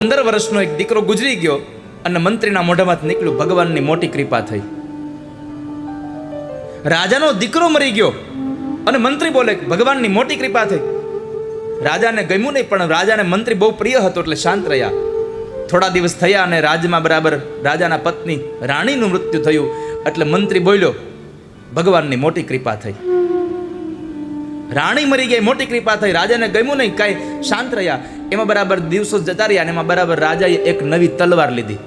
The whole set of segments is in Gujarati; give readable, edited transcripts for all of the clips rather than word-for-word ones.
15 વર્ષનો એક દીકરો ગુજરી ગયો અને મંત્રીના મોઢામાંથી નીકળ્યું, ભગવાનની મોટી કૃપા થઈ. રાજાનો દીકરો મરી ગયો અને મંત્રી બોલે ભગવાનની મોટી કૃપા થઈ. રાજાને ગમ્યું નહીં, પણ રાજાને મંત્રી બહુ પ્રિય હતો એટલે શાંત રહ્યા. થોડા દિવસ થયા અને રાજમાં બરાબર રાજાના પત્ની રાણીનું મૃત્યુ થયું. એટલે મંત્રી બોલ્યો ભગવાનની મોટી કૃપા થઈ. રાણી મરી ગઈ, મોટી કૃપા થઈ. રાજાને ગમ્યું નહીં, કાંઈ શાંત રહ્યા. એમાં બરાબર દિવસો જતા રહ્યા અને એમાં બરાબર રાજાએ એક નવી તલવાર લીધી.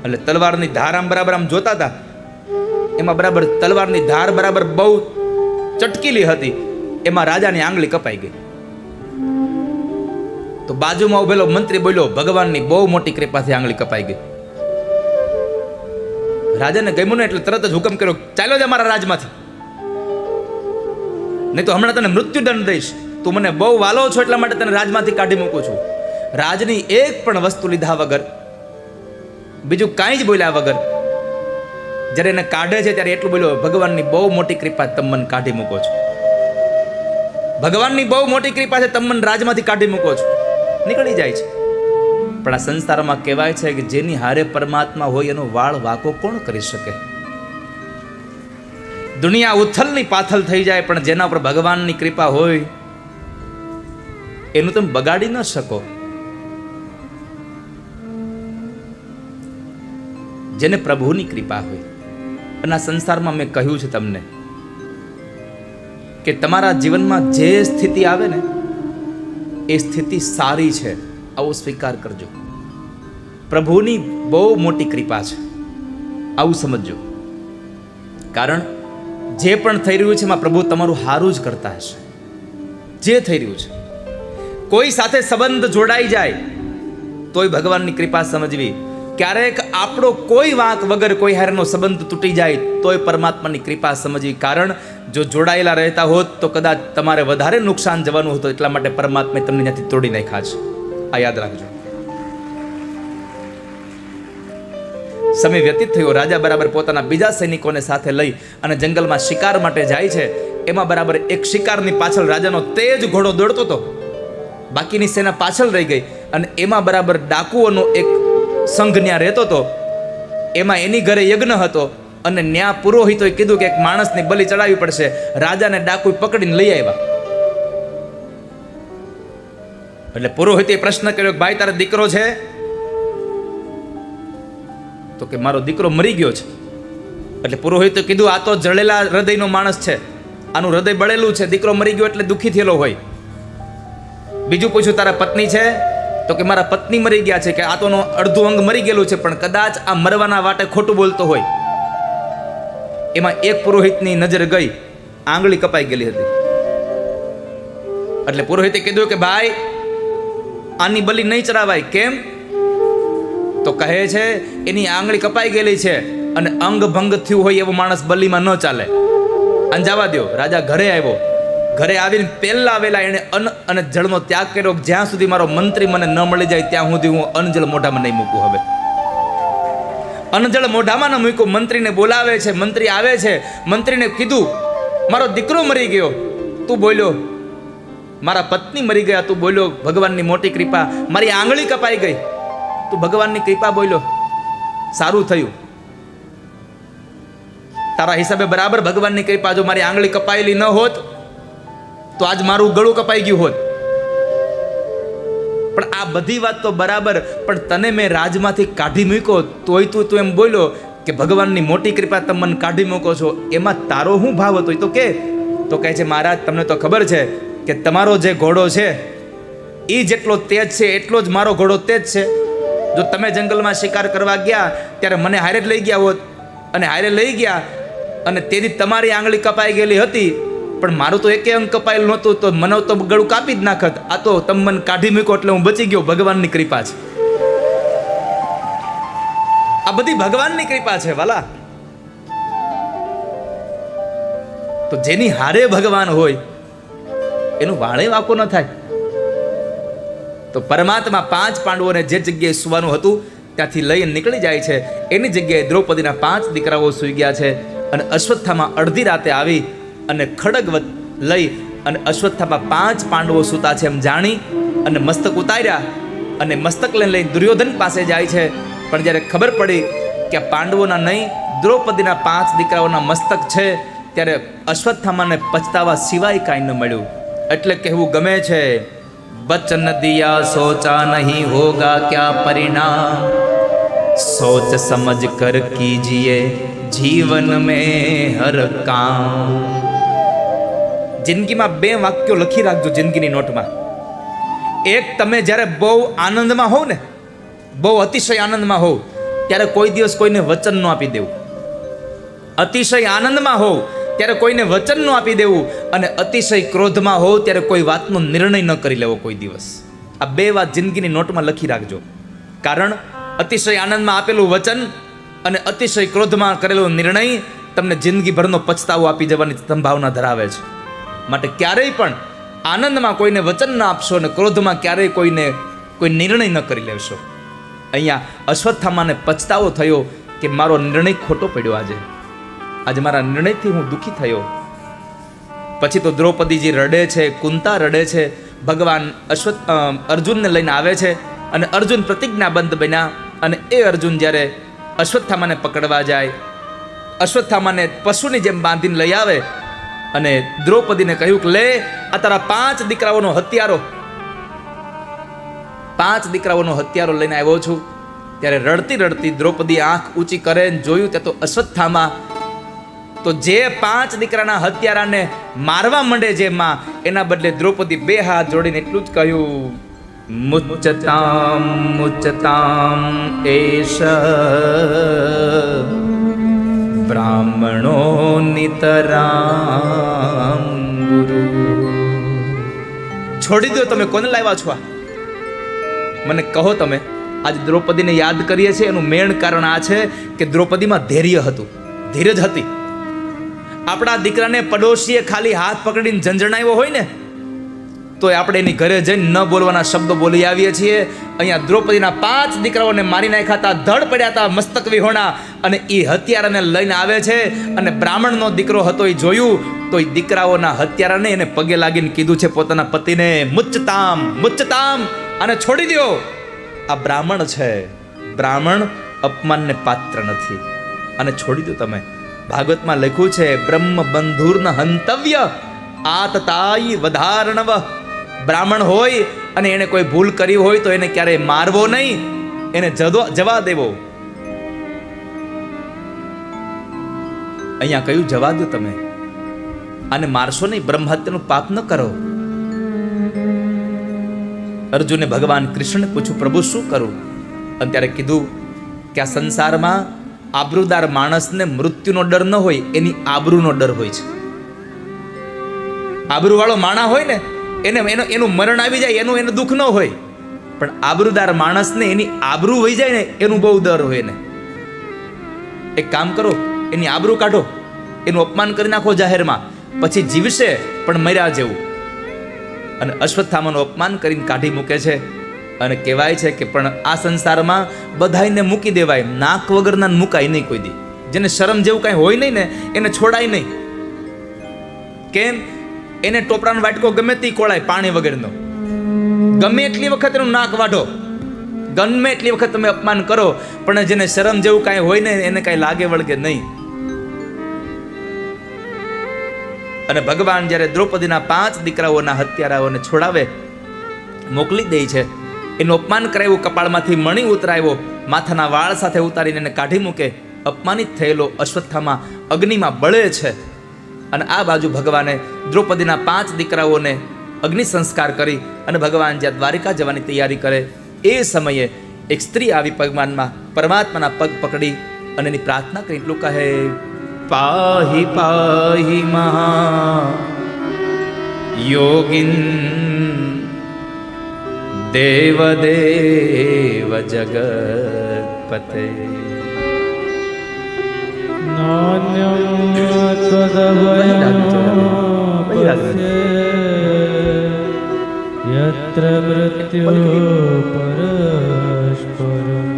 એટલે તલવારની ધાર આમ બરાબર આમ જોતા હતા, એમાં બરાબર તલવારની ધાર બરાબર બહુ ચટકીલી હતી. એમાં રાજાની આંગળી કપાઈ ગઈ. તો બાજુમાં ઉભેલો મંત્રી બોલ્યો ભગવાનની બહુ મોટી કૃપાથી આંગળી કપાઈ ગઈ. રાજાને ગમ્યું ને એટલે તરત જ હુકમ કર્યો, ચાલ્યો જા મારા રાજમાંથી, નહીં તો હમણાં તને મૃત્યુદંડ દઈશ. તું મને બહુ વાલો છો એટલા માટે તને રાજમાંથી કાઢી મૂકું છું. રાજની એક પણ વસ્તુ લીધા વગર, બીજું કાંઈ જ બોલ્યા વગર જ્યારે એને કાઢે છે ત્યારે એટલું બોલ્યો ભગવાનની બહુ મોટી કૃપા, તમે મને કાઢી મૂકો છો. ભગવાનની બહુ મોટી કૃપા છે, તમે મને રાજમાંથી કાઢી મૂકો છો. નીકળી જાય છે. પણ આ સંસારમાં કહેવાય છે કે જેની હારે પરમાત્મા હોય એનો વાળ વાંકો કોણ કરી શકે? દુનિયા ઉથલની પાથલ થઈ જાય, પણ જેના પર ભગવાનની કૃપા હોય એનું તમે બગાડી ન શકો. જેને પ્રભુની કૃપા હોય. અને આ સંસારમાં મેં કહ્યું છે તમને કે તમારા જીવનમાં જે સ્થિતિ આવે ને એ સ્થિતિ સારી છે, આવો સ્વીકાર કરજો. પ્રભુની બહુ મોટી કૃપા છે, આવું સમજજો. કારણ જે પણ થઈ રહ્યું છે એમાં પ્રભુ તમારું સારું જ કરતા હશે. જે થઈ રહ્યું છે, કોઈ સાથે સંબંધ જોડાઈ જાય તોય ભગવાનની કૃપા સમજવી. ક્યારેક આપણો કોઈ વાંક વગર કોઈ હારેનો સંબંધ તૂટી જાય તોય પરમાત્માની કૃપા સમજવી. કારણ જો જોડાયેલા રહેતા હોત તો કદાચ તમારે વધારે નુકસાન જવાનું હતું. એટલા માટે પરમાત્માએ તમને ત્યાંથી તોડી નાખ્યા છે. આ યાદ રાખજો. સમય વ્યતીત થયો. રાજા બરાબર પોતાના બીજા સૈનિકોને સાથે લઈ અને જંગલમાં શિકાર માટે જાય છે. એમાં બરાબર એક શિકારની પાછળ રાજાનો તેજ ઘોડો દોડતો હતો. બાકીની સેના પાછળ રહી ગઈ. અને એમાં બરાબર ડાકુઓનો એક સંઘ ન્યા રહેતો હતો. એમાં એની ઘરે યજ્ઞ હતો અને ન્યા પુરોહિતોએ કીધું કે એક માણસની બલિ ચડાવવી પડશે. રાજાને ડાકુ પકડીને લઈ આવ્યા. એટલે પુરોહિતે પ્રશ્ન કર્યો કે ભાઈ તારો દીકરો છે? તો કે મારો દીકરો મરી ગયો છે. એટલે પુરોહિતે કીધું આ તો જળેલા હૃદયનો માણસ છે, આનું હૃદય બળેલું છે, દીકરો મરી ગયો એટલે દુઃખી થયેલો હોય. બીજું પૂછ્યું તારા પત્ની છે? તો કે મારા પત્ની મરી ગયા છે. કે આ તો અડધું અંગ મરી ગયેલું છે, પણ કદાચ આ મરવાના વાટે ખોટું બોલતો હોય. એમાં એક પુરોહિતની નજર ગઈ, આંગળી કપાઈ ગયેલી હતી. એટલે પુરોહિતે કીધું કે ભાઈ આની બલિ નહીં ચડાવાય. કેમ? તો કહે છે એની આંગળી કપાઈ ગયેલી છે અને અંગ ભંગ થયું હોય એવો માણસ બલિમાં ન ચાલે. અંજાવા દો. રાજા ઘરે આવ્યો. ઘરે આવીને પહેલા વેલા એને અન્ન અને જળનો ત્યાગ કર્યો. જ્યાં સુધી મારો મંત્રી મને ન મળી જાય ત્યાં સુધી હું અન્નજળ મોઢામાં નહીં મૂકું. હવે અન્નજળ મોઢામાં ન મૂક્યું. મંત્રીને બોલાવે છે. મંત્રી આવે છે. મંત્રીને કીધું મારો દીકરો મરી ગયો. તું બોલ્યો મારા પત્ની મરી ગયા. તું બોલ્યો ભગવાનની મોટી કૃપા. મારી આંગળી કપાઈ ગઈ. તું ભગવાનની કૃપા બોલ્યો, સારું થયું. તારા હિસાબે બરાબર ભગવાનની કૃપા. જો મારી આંગળી કપાયેલી ન હોત તો આજ મારું ગળું કપાઈ ગયું હોત. પણ આ બધી વાત તો બરાબર, પણ તને મેં રાજમાંથી કાઢી મૂક્યો તોય તું એમ બોલ્યો કે ભગવાનની મોટી કૃપા તમે મને કાઢી મૂકો છો. એમાં તારો શું ભાવ હતો? તો કે કહે છે મહારાજ તમને તો ખબર છે કે તમારો જે ઘોડો છે એ જેટલો તેજ છે એટલો જ મારો ઘોડો તેજ છે. જો તમે જંગલમાં શિકાર કરવા ગયા ત્યારે મને હારે જ લઈ ગયા હોત, અને હારે લઈ ગયા અને તેથી તમારી આંગળી કપાઈ ગયેલી હતી, પણ મારું તો એકે અંગ કપાયેલું નહોતું, તો મને તો ગળું કાપી જ નાખત. આ તો તમે મને કાઢી મૂક્યો એટલે હું બચી ગયો. ભગવાનની કૃપા છે. આ બધી ભગવાનની કૃપા છે વાલા. તો જેની હારે ભગવાન હોય એનું વાળે વાંકો ન થાય. તો પરમાત્મા 5 પાંડવોને જે જગ્યાએ સુવાનું હતું ત્યાંથી લઈને નીકળી જાય છે. એની જગ્યાએ દ્રૌપદીના 5 દીકરાઓ સૂઈ ગયા છે. અને અશ્વત્થામા અડધી રાતે આવી અને ખડગ લઈ અને અશ્વત્થામા 5 પાંડવો સૂતા છે એમ જાણી અને મસ્તક ઉતાર્યા અને મસ્તક લઈને દુર્યોધન પાસે જાય છે. પણ જ્યારે ખબર પડી કે પાંડવોના નહીં, દ્રૌપદીના 5 દીકરાઓના મસ્તક છે, ત્યારે અશ્વત્થામાને પછતાવા સિવાય કાંઈ ન મળ્યું. એટલે કહેવું ગમે છે, વચન દિયા સોચા નહીં હોગા ક્યા પરિણામ, સોચ સમજ કર કીજીએ જીવન મેં હર કામ. જિંદગીમાં 2 વાક્યો લખી રાખજો જિંદગીની નોટમાં. એક, તમે જ્યારે બહુ આનંદમાં હોવ ને, બહુ અતિશય આનંદમાં હોવ, ત્યારે કોઈ દિવસ કોઈને વચન ન આપી દેવું. અતિશય આનંદમાં હોવ ત્યારે કોઈને વચન ન આપી દેવું, અને અતિશય ક્રોધમાં હોવ ત્યારે કોઈ વાતનો નિર્ણય ન કરી લેવો કોઈ દિવસ. આ 2 વાત જિંદગીની નોટમાં લખી રાખજો. કારણ અતિશય આનંદમાં આપેલું વચન અને અતિશય ક્રોધમાં કરેલો નિર્ણય તમને જિંદગીભરનો પછતાવો આપી જવાની સંભાવના ધરાવે છે. માટે ક્યારેય પણ આનંદમાં કોઈને વચન ન આપશો અને ક્રોધમાં ક્યારેય કોઈ નિર્ણય ન કરી લેશો. અહીંયા અશ્વત્થામાને પછતાવો થયો કે મારો નિર્ણય ખોટો પડ્યો. આજે મારા નિર્ણયથી હું દુઃખી થયો. પછી તો દ્રૌપદીજી રડે છે, કુંતા રડે છે. ભગવાન અર્જુનને લઈને આવે છે અને અર્જુન પ્રતિજ્ઞાબદ્ધ બન્યા. અને એ અર્જુન જ્યારે અશ્વત્થામાને પકડવા જાય, અશ્વત્થામાને પશુની જેમ બાંધીને લઈ આવે અને દ્રૌપદીને કહ્યું કે લે, આ તારા 5 દીકરાઓનો હત્યારો, 5 દીકરાઓનો હત્યારો લઈને આવ્યો છું. ત્યારે રડતી રડતી દ્રૌપદી આંખ ઊંચી કરે, જોયું ત્યાં તો અશ્વત્થામા તો જે 5 દીકરાના હત્યારાને મારવા માંડે જે માં, એના બદલે દ્રૌપદી 2 હાથ જોડીને એટલું જ કહ્યું, મુચ્ચતામ મુચ્ચતામ એષ બ્રાહ્મણો નિતરામ ગુરુ. છોડી દો, તમે કોને લાવ્યા છો? મને કહો તમે. આજ દ્રૌપદીને યાદ કરીએ છીએ, એનું મેન કારણ આ છે કે દ્રૌપદીમાં ધૈર્ય હતું, ધીરજ હતી. આપણા દીકરાને પડોશીએ ખાલી હાથ પકડીને ઝંઝણાવ્યો હોય ને, તો આપણે એની ઘરે જઈને ન બોલવાના શબ્દો બોલી આવીએ છીએ. અહીંયા દ્રૌપદીના 5 દીકરાઓને મારી નાખ્યા હતા, ધડ પડ્યા હતા મસ્તક વિહોણા, અને એ હત્યારાને લઈને આવે છે. અને બ્રાહ્મણનો દીકરો હતો, એ જોયું તો એ દીકરાઓના હત્યારાને એને પગે લાગીને કીધું છે પોતાના પતિને, મુચ્ચતામ મુચ્ચતામ, અને છોડી દો. આ બ્રાહ્મણ છે, બ્રાહ્મણ અપમાનને પાત્ર નથી, અને છોડી દો તમે. ભાગવતમાં લખ્યું છે, બ્રહ્મ બંધુર્ન હંતવ્ય આતતાઈ વધારણવ. બ્રાહ્મણ હોય અને એને કોઈ ભૂલ કરી હોય તો એને ક્યારેય મારવો નહીં, એને જવા દેવો. અહીંયા કહ્યું જવા દો તમે, આને મારશો નહીં, બ્રહ્મ હત્યાનું પાપ ન કરો. અર્જુને ભગવાન કૃષ્ણને પૂછ્યું, પ્રભુ શું કરું? અને ત્યારે કીધું કે આ સંસારમાં આબરૂદાર માણસને મૃત્યુનો ડર ન હોય, એની આબરૂનો ડર હોય છે. આબરૂ વાળો માણા હોય ને, એનું મરણ આવી જાય એનું દુઃખ ન હોય, પણ આબરૂદાર માણસને એની આબરૂ વહી જાય ને, એનું બહુ ડર હોય ને. એક કામ કરો, એની આબરૂ કાઢો, એનું અપમાન કરી નાખો જાહેરમાં, પછી જીવશે પણ મર્યા જેવું. અને અશ્વત્થામાનું અપમાન કરીને કાઢી મૂકે છે. અને કહેવાય છે કે પણ આ સંસારમાં બધાઈને મૂકી દેવાય, નાક વગરના મુકાય નહીં કોઈ દી. જેને શરમ જેવું કાંઈ હોય નહીં ને, એને છોડાય નહીં. કેમ? એને ટોપરાનો વાટકો ગમે તે કોળાય પાણી વગરનો, ગમે એટલી વખત એનું નાક વાઢો, ગમે એટલી વખત તમે અપમાન કરો, પણ જેને શરમ જેવું કાંઈ હોય ને, એને કાંઈ લાગે વળગે નહીં. અને ભગવાન જ્યારે દ્રૌપદીના 5 દીકરાઓના હત્યારાઓને છોડાવે, મોકલી દે છે, એનું અપમાન કરાવ્યું, કપાળમાંથી મણી ઉતરાવ્યો, માથાના વાળ સાથે ઉતારીને એને કાઢી મૂકે. અપમાનિત થયેલો અશ્વત્થામા અગ્નિમાં બળે છે. અને આ બાજુ ભગવાને દ્રૌપદીના 5 દીકરાઓને અગ્નિ સંસ્કાર કરી અને ભગવાન જ્યાં દ્વારિકા જવાની તૈયારી કરે, એ સમયે એક સ્ત્રી આવી ભગવાનમાં પરમાત્માના પગ પકડી અને એની પ્રાર્થના કરી એટલું કહે, પાહી પાહી મહા યોગિન દેવ દેવ જગતપતે.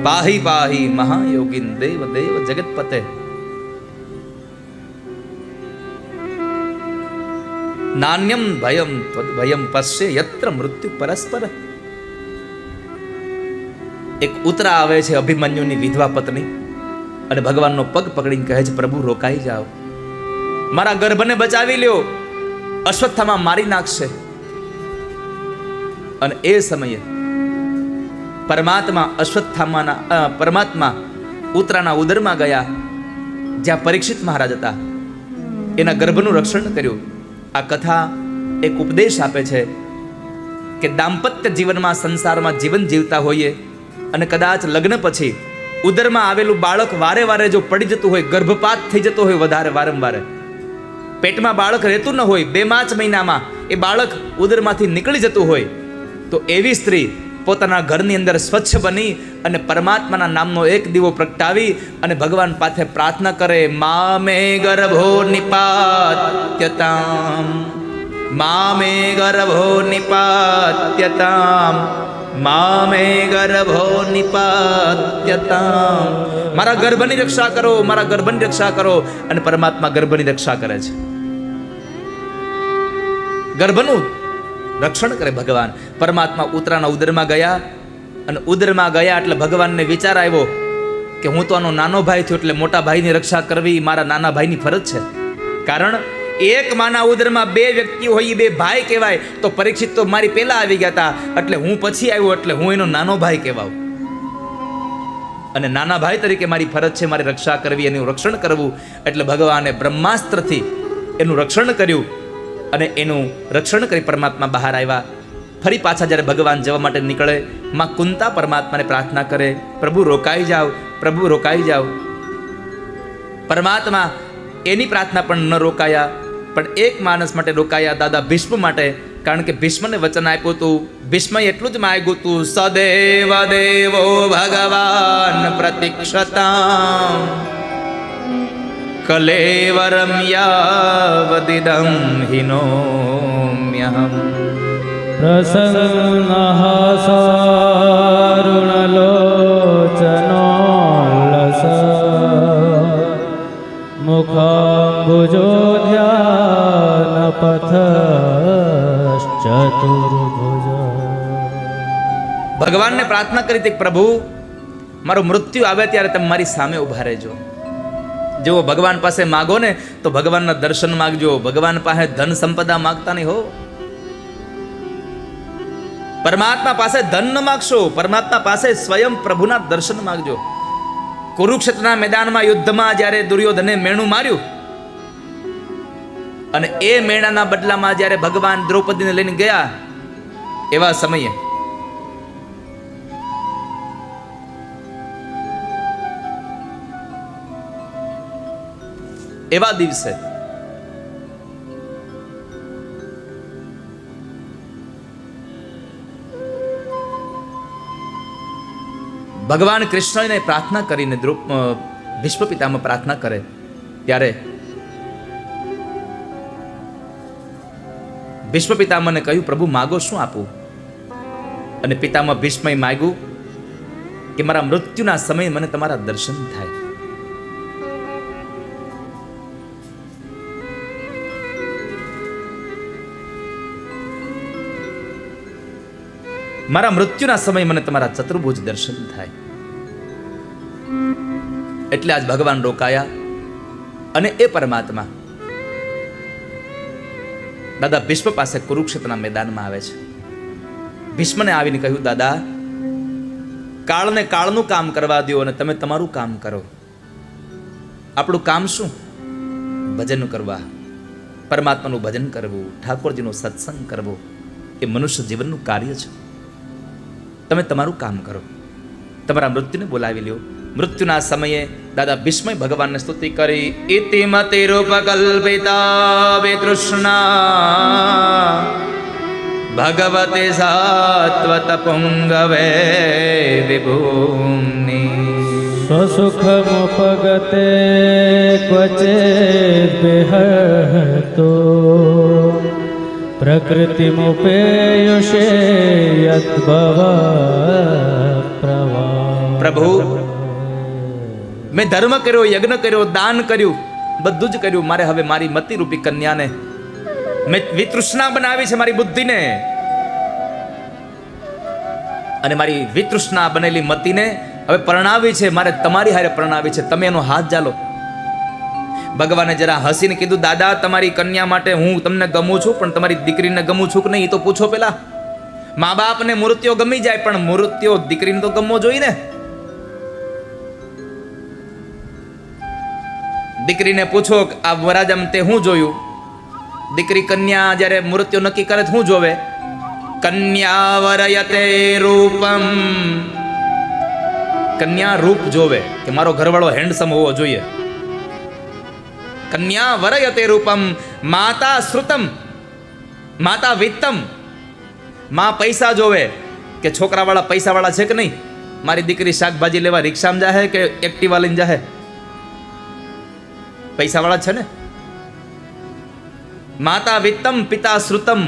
પાહી પાહી મહાયોગીન દેવ દેવ જગતપતે. નાન્યમ ભયમ ત્વદ ભયમ પશ્ય યત્ર મૃત્યુ પરસ્પર. એક ઉતરા આવે છે અભિમન્યુની વિધવા પત્ની, અને ભગવાનનો પગ પકડીને કહે છે, પ્રભુ રોકાઈ જાઓ, મારા ગર્ભને બચાવી લ્યો, અશ્વત્થામા મારી નાખશે. અને એ સમયે પરમાત્મા ઉતરાના ઉદરમાં ગયા, જ્યાં પરીક્ષિત મહારાજ હતા, એના ગર્ભનું રક્ષણ કર્યું. આ કથા એક ઉપદેશ આપે છે કે દાંપત્ય જીવનમાં, સંસારમાં જીવન જીવતા હોઈએ અને કદાચ લગ્ન પછી ઉદરમાં આવેલું બાળક વારે વારે જો પડી જતું હોય, ગર્ભપાત થઈ જતો હોય, વધારે વારંવાર પેટમાં બાળક રહેતું ન હોય, 2-5 મહિનામાં એ બાળક ઉદરમાંથી નીકળી જતું હોય, તો એવી સ્ત્રી પોતાના ઘરની અંદર સ્વચ્છ બની અને પરમાત્માના નામનો એક દીવો પ્રગટાવી અને ભગવાન પાસે પ્રાર્થના કરે, મામે ગર્ભો નિપાત્યતામ, મામે ગર્ભો નિપાત્યતામ, મામે ગર્ભો નિપાત્યતામ. મારા ગર્ભની રક્ષા કરો, મારા ગર્ભની રક્ષા કરો. અને પરમાત્મા ગર્ભની રક્ષા કરે છે, ગર્ભનું રક્ષણ કરે ભગવાન. પરમાત્મા ઉતરાના ઉદરમાં ગયા, અને ઉદરમાં ગયા એટલે ભગવાનને વિચાર આવ્યો કે હું તો આનો નાનો ભાઈ છું, એટલે મોટા ભાઈની રક્ષા કરવી મારા નાના ભાઈની ફરજ છે. કારણ એક માના ઉદરમાં 2 વ્યક્તિઓ હોય, 2 ભાઈ કહેવાય. તો પરીક્ષિત તો મારી પહેલા આવી ગયા હતા, એટલે હું પછી આવ્યો, એટલે હું એનો નાનો ભાઈ કહેવાઉં. અને નાના ભાઈ તરીકે મારી ફરજ છે મારી રક્ષા કરવી, એનું રક્ષણ કરવું. એટલે ભગવાને બ્રહ્માસ્ત્રથી એનું રક્ષણ કર્યું, અને એનું રક્ષણ કરી પરમાત્મા બહાર આવ્યા. ફરી પાછા જ્યારે ભગવાન જવા માટે નીકળે, માં કુંતા પરમાત્માને પ્રાર્થના કરે, પ્રભુ રોકાઈ જાઓ, પ્રભુ રોકાઈ જાઓ. પરમાત્મા એની પ્રાર્થના પણ ન રોકાયા, પણ એક માણસ માટે રોકાયા, દાદા ભીષ્મ માટે. કારણ કે ભીષ્મને વચન આપ્યું હતું, ભીષ્મએ એટલું જ માંગ્યું હતું, સદેવ દેવો ભગવાન પ્રતિક્ષતામ કલેવરમ યાવદિદં હિનોમ્યહમ. પ્રસન્નઃ સારુણલોચનોલ્લસ મુખામ્બુજોધ્યાનપથશ્ચતુર્ભુજ. ભગવાનને પ્રાર્થના કરી હતી, પ્રભુ મારું મૃત્યુ આવે ત્યારે તમે મારી સામે ઉભા રહેજો. જો ભગવાન પાસે માગો ને તો ભગવાનના દર્શન માગજો. ભગવાન પાસે ધન સંપદા માગતા નહીં હો. પરમાત્મા પાસે ધન ન માગશો, પરમાત્મા પાસે સ્વયં પ્રભુના દર્શન માગજો. કુરુક્ષેત્રના મેદાનમાં યુદ્ધમાં જ્યારે દુર્યોધને મેણું માર્યું, અને એ મેણાના બદલામાં જ્યારે ભગવાન દ્રૌપદીને લઈને ગયા, એવા સમયે એવા દિવસે ભગવાન કૃષ્ણને પ્રાર્થના કરીને ભીષ્મ પિતામાં પ્રાર્થના કરે, ત્યારે ભીષ્મ પિતામને કહ્યું, પ્રભુ માગો, શું આપું? અને પિતામાં ભીષ્મએ માગ્યું કે મારા મૃત્યુના સમયે મને તમારા દર્શન થાય. મારા મૃત્યુના સમયે મને તમારા ચતુર્ભુજ દર્શન થાય. એટલે આજ ભગવાન રોકાયા, અને એ પરમાત્મા દાદા ભીષ્મ પાસે કુરુક્ષેત્રના મેદાનમાં આવે છે. ભીષ્મને આવીને કહ્યું, દાદા કાળને કાળનું કામ કરવા દો અને તમે તમારું કામ કરો. આપણું કામ શું? ભજન કરવા, પરમાત્માનું ભજન કરવું, ઠાકોરજીનો સત્સંગ કરવો, એ મનુષ્ય જીવનનું કાર્ય છે. તમે તમારું કામ કરો, તમારા મૃત્યુને બોલાવી લ્યો. મૃત્યુના સમયે દાદા ભીષ્મએ ભગવાનને સ્તુતિ કરી, ઇતિમતિ રૂપકલ્પિતા વિતૃષ્ણા ભગવતે સાત્વત પુંગવે વિભૂમ્નિ સ્વસુખમુપગતે ક્વચિદ વિહર્તો પ્રકૃતિમુપેયુષે યદ્ભવ પ્રવા. પ્રભુ મેં ધર્મ કર્યો, યજ્ઞ કર્યો, દાન કર્યું, બધું જ કર્યું. મારે હવે મારી મતિ રૂપી કન્યાને મેં વિતૃષ્ણા બનાવી છે, મારી બુદ્ધિને. અને મારી વિતૃષ્ણા બનેલી મતીને હવે પરણાવી છે, મારે તમારી હારે પરણાવી છે, તમે એનો હાથ ઝાલો. ભગવાને જરા હસીને કીધું, દાદા તમારી કન્યા માટે હું તમને ગમું છું, પણ તમારી દીકરીને ગમું છું કે નહીં એ તો પૂછો પેલા. મા બાપને મૃત્યુ ગમી જાય, પણ મૃત્યુ દીકરીને તો ગમવો જોઈએ ને. દીકરીને પૂછો આ વરાજામાં તે હું જોયું? દીકરી કન્યા જ્યારે મૃત્યુ નક્કી કરે તો શું જોવે? કન્યા વરયતે રૂપમ. કન્યા રૂપ જોવે કે મારો ઘરવાળો હેન્ડસમ હોવો જોઈએ. કન્યા વરયતે રૂપમ માતા શ્રુતમ માતા વિત્તમ. માં પૈસા જોવે કે છોકરાવાળા પૈસાવાળા છે કે નહીં. મારી દીકરી શાકભાજી લેવા રિક્ષામાં જાહે કે એક્ટિવા લઈને જાહે? પૈસાવાળા છે ને. માતા વિત્તમ પિતા શ્રુતમ.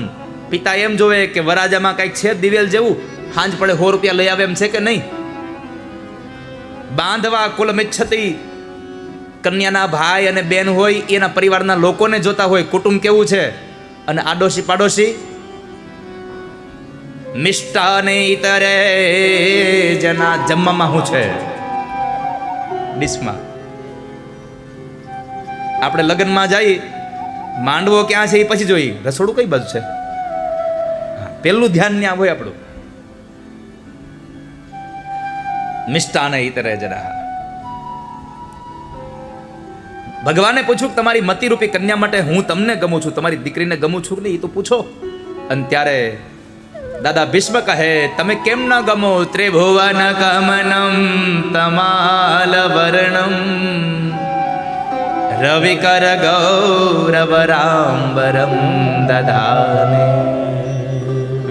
પિતા એમ જોવે કે વરાજામાં કંઈક છે દિવેલ જેવું, હાંજ પડે 100 રૂપિયા લઈ આવે એમ છે કે નહીં. બાંધવા કુલમિચ્છતી. કન્યાના ભાઈ અને બેન હોય એના પરિવારના લોકોને જોતા હોય કુટુંબ કેવું છે. અને આડોશી પાડોશી મિષ્ટાને ઇતરે જના. જમવામાં શું છે ડીશમાં? આપણે લગ્નમાં જઈ, માંડવો ક્યાં છે એ પછી જોઈ, રસોડું કઈ બાજુ છે પેલું ધ્યાન ત્યાં હોય આપણું. મિષ્ટાને ઇતરે જના. ભગવાને પૂછ્યું તમારી મતિરૂપી કન્યા માટે હું તમને ગમું છું, તમારી દીકરીને ગમું છું કે નહીં એ તો પૂછો. અને ત્યારે દાદા ભીષ્મ કહે, તમે કેમ ન ગમો? ત્રિભુવન ગમનમ તમાલ વર્ણમ રવિકર ગૌરવ રામબરમ દધાને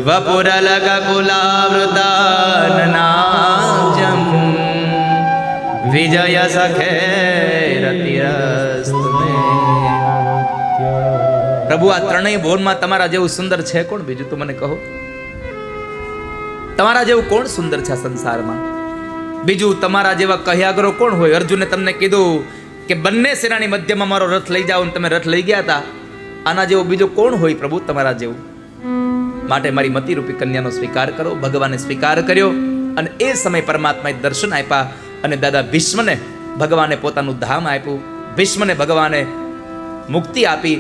વપુરલગ કુલાવૃતાનનાજમ વિજય સખે રતિરસ્તુ મે. પ્રભુ આ ત્રણેય ભુવનમાં તમારા જેવું સુંદર છે કોણ? બીજું તો મને કહો. તમારા જેવું કોણ સુંદર છે આ સંસારમાં? બીજું તમારા જેવા કહ્યાગરો કોણ હોય? અર્જુને તમને કીધું કે બંને સેનાની મધ્યમાં મારો રથ લઈ જાઓ, તમે રથ લઈ ગયા હતા. આના જેવો બીજો કોણ હોય પ્રભુ તમારા જેવું? માટે મારી મતિરૂપી કન્યાનો સ્વીકાર કરો. ભગવાને સ્વીકાર કર્યો અને એ સમય પરમાત્માએ દર્શન આપ્યા અને દાદા ભીષ્મને ભગવાને પોતાનું ધામ આપ્યું. ભીષ્મને ભગવાને મુક્તિ આપી.